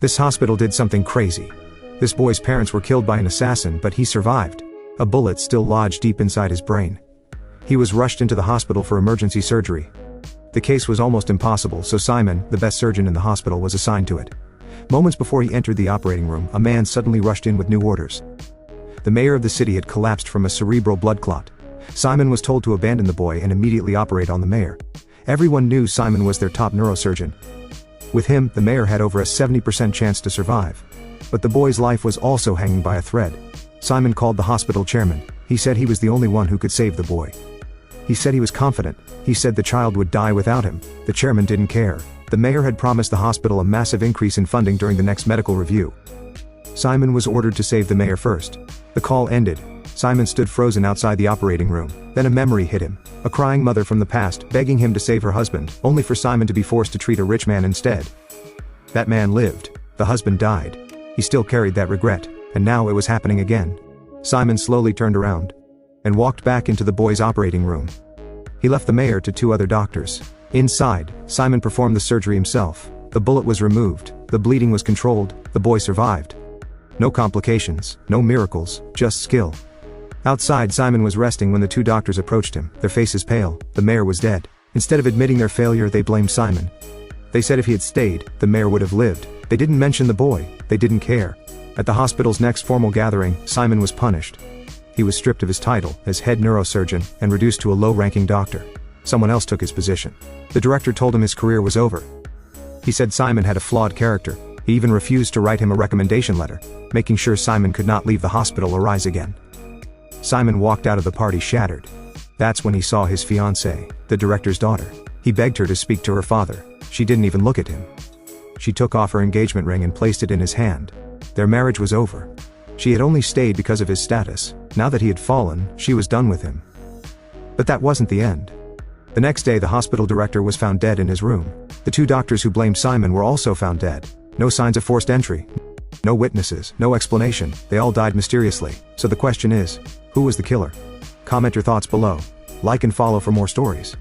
This hospital did something crazy. This boy's parents were killed by an assassin, but he survived. A bullet still lodged deep inside his brain. He was rushed into the hospital for emergency surgery. The case was almost impossible, so Simon, the best surgeon in the hospital, was assigned to it. Moments before he entered the operating room, a man suddenly rushed in with new orders. The mayor of the city had collapsed from a cerebral blood clot. Simon was told to abandon the boy and immediately operate on the mayor. Everyone knew Simon was their top neurosurgeon. With him, the mayor had over a 70% chance to survive. But the boy's life was also hanging by a thread. Simon called the hospital chairman. He said he was the only one who could save the boy. He said he was confident. He said the child would die without him. The chairman didn't care. The mayor had promised the hospital a massive increase in funding during the next medical review. Simon was ordered to save the mayor first. The call ended. Simon stood frozen outside the operating room. Then a memory hit him. A crying mother from the past begging him to save her husband, only for Simon to be forced to treat a rich man instead. That man lived. The husband died. He still carried that regret, and now it was happening again. Simon slowly turned around and walked back into the boy's operating room. He left the mayor to two other doctors. Inside, Simon performed the surgery himself. The bullet was removed, the bleeding was controlled, the boy survived. No complications, no miracles, just skill. Outside, Simon was resting when the two doctors approached him, their faces pale. The mayor was dead. Instead of admitting their failure, they blamed Simon. They said if he had stayed, the mayor would have lived. They didn't mention the boy. They didn't care. At the hospital's next formal gathering, Simon was punished. He was stripped of his title as head neurosurgeon and reduced to a low-ranking doctor. Someone else took his position. The director told him his career was over. He said Simon had a flawed character. He even refused to write him a recommendation letter, making sure Simon could not leave the hospital or rise again. Simon walked out of the party shattered. That's when he saw his fiancée, the director's daughter. He begged her to speak to her father. She didn't even look at him. She took off her engagement ring and placed it in his hand. Their marriage was over. She had only stayed because of his status. Now that he had fallen, she was done with him. But that wasn't the end. The next day, the hospital director was found dead in his room. The two doctors who blamed Simon were also found dead. No signs of forced entry. No witnesses, no explanation. They all died mysteriously. So the question is, who was the killer? Comment your thoughts below. Like and follow for more stories.